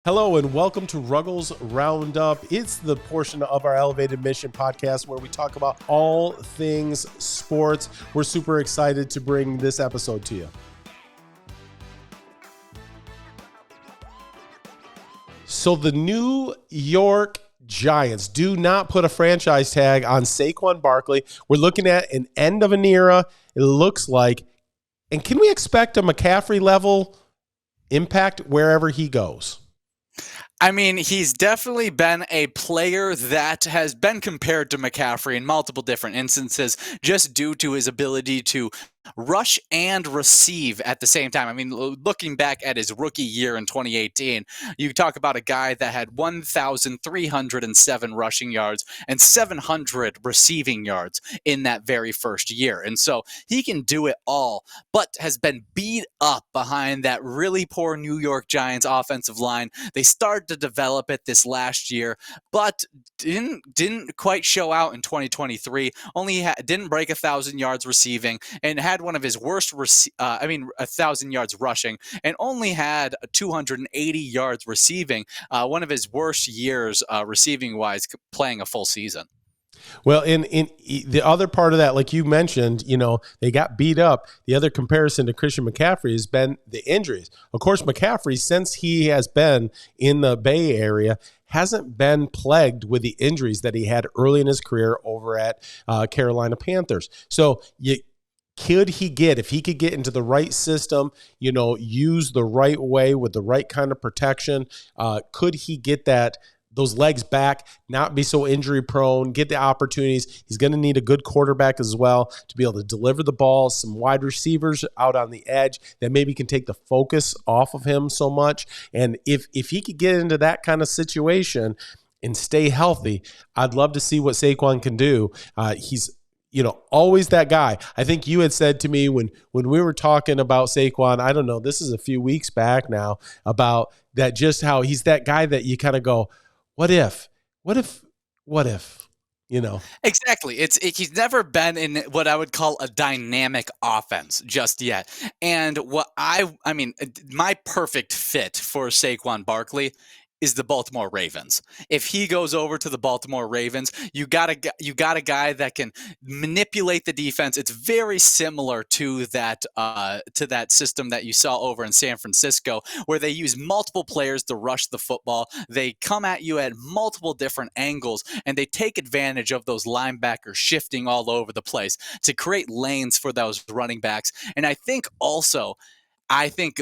Hello and welcome to Ruggles Roundup. It's the portion of our Elevated Mission podcast where we talk about all things sports. We're super excited to bring this episode to you. So the New York Giants do not put a franchise tag on Saquon Barkley. We're looking at an end of an era, it looks like. And can we expect a McCaffrey level impact wherever he goes? I mean, he's definitely been a player that has been compared to McCaffrey in multiple different instances just due to his ability to rush and receive at the same time. I mean, looking back at his rookie year in 2018, you talk about a guy that had 1,307 rushing yards and 700 receiving yards in that very first year. And so he can do it all, but has been beat up behind that really poor New York Giants offensive line. They started to develop it this last year, but didn't quite show out in 2023. Only didn't break 1,000 yards receiving and had one of his worst, 1,000 yards rushing, and only had 280 yards receiving. One of his worst years receiving wise, playing a full season. Well, in the other part of that, like you mentioned, they got beat up. The other comparison to Christian McCaffrey has been the injuries. Of course, McCaffrey, since he has been in the Bay Area, hasn't been plagued with the injuries that he had early in his career over at Carolina Panthers. So if he could get into the right system, use the right way with the right kind of protection, could he get those legs back, not be so injury prone, get the opportunities? He's going to need a good quarterback as well to be able to deliver the ball, some wide receivers out on the edge that maybe can take the focus off of him so much. And if he could get into that kind of situation and stay healthy, I'd love to see what Saquon can do. He's always that guy. I think you had said to me when we were talking about Saquon, I don't know, this is a few weeks back now, about that, just how he's that guy that you kind of go, what if? Exactly. He's never been in what I would call a dynamic offense just yet. And my perfect fit for Saquon Barkley is the Baltimore Ravens. If he goes over to the Baltimore Ravens, you got a guy that can manipulate the defense. It's very similar to that system that you saw over in San Francisco, where they use multiple players to rush the football. They come at you at multiple different angles, and they take advantage of those linebackers shifting all over the place to create lanes for those running backs. And I think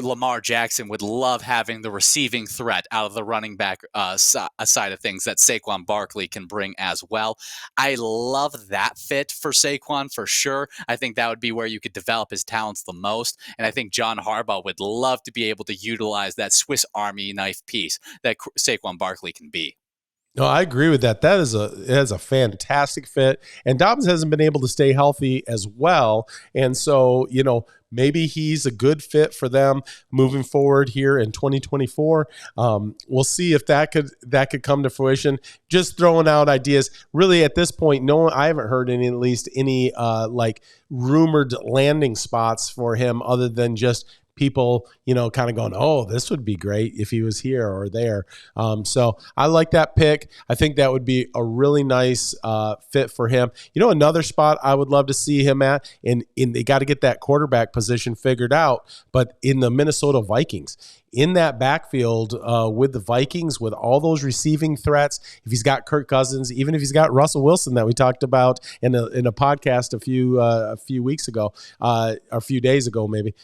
Lamar Jackson would love having the receiving threat out of the running back side of things that Saquon Barkley can bring as well. I love that fit for Saquon for sure. I think that would be where you could develop his talents the most. And I think John Harbaugh would love to be able to utilize that Swiss Army knife piece that Saquon Barkley can be. No, I agree with that. It is a fantastic fit. And Dobbins hasn't been able to stay healthy as well. And so, maybe he's a good fit for them moving forward here in 2024. We'll see if that could come to fruition. Just throwing out ideas. Really, at this point, I haven't heard any rumored landing spots for him other than just people, kind of going, oh, this would be great if he was here or there. So I like that pick. I think that would be a really nice fit for him. Another spot I would love to see him at, and they got to get that quarterback position figured out, but in the Minnesota Vikings. In that backfield with the Vikings, with all those receiving threats, if he's got Kirk Cousins, even if he's got Russell Wilson that we talked about in a podcast a few weeks ago, a few days ago maybe,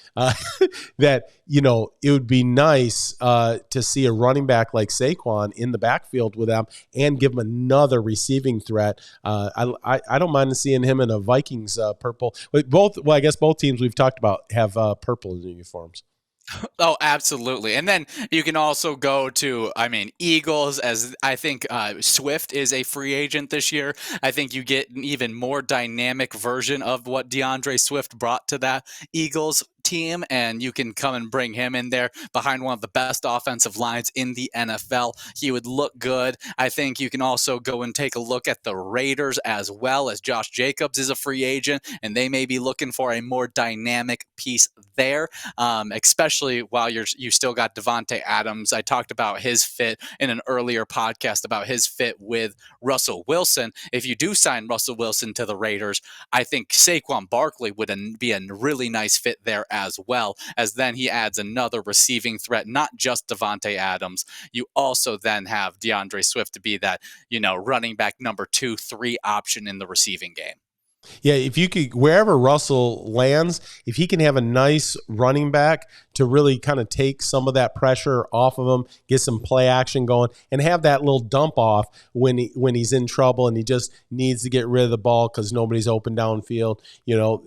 that it would be nice to see a running back like Saquon in the backfield with them and give him another receiving threat. I don't mind seeing him in a Vikings purple. I guess both teams we've talked about have purple in the uniforms. Oh, absolutely. And then you can also go to, Eagles, as I think Swift is a free agent this year. I think you get an even more dynamic version of what DeAndre Swift brought to that Eagles team, and you can come and bring him in there behind one of the best offensive lines in the NFL. He would look good. I think you can also go and take a look at the Raiders as well, as Josh Jacobs is a free agent, and they may be looking for a more dynamic piece there, especially while you still got Devontae Adams. I talked about his fit in an earlier podcast about his fit with Russell Wilson. If you do sign Russell Wilson to the Raiders, I think Saquon Barkley would be a really nice fit there as well, as then he adds another receiving threat, not just Devontae Adams. You also then have DeAndre Swift to be that, running back number 2, 3 option in the receiving game. Yeah, if you could, wherever Russell lands, if he can have a nice running back to really kind of take some of that pressure off of him, get some play action going, and have that little dump off when he's in trouble and he just needs to get rid of the ball because nobody's open downfield,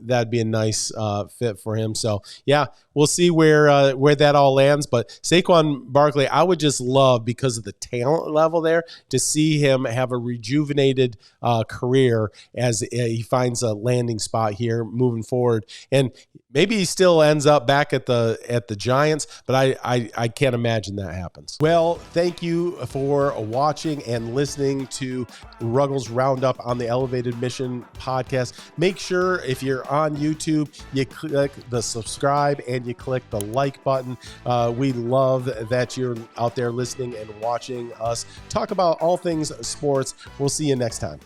that'd be a nice fit for him. So, yeah, we'll see where that all lands. But Saquon Barkley, I would just love, because of the talent level there, to see him have a rejuvenated career as he finds a landing spot here moving forward. And maybe he still ends up back at the Giants, but I can't imagine that happens. Well, thank you for watching and listening to Ruggles Roundup on the Elevated Mission podcast. Make sure, if you're on YouTube, you click the subscribe and you click the like button. We love that you're out there listening and watching us talk about all things sports. We'll see you next time.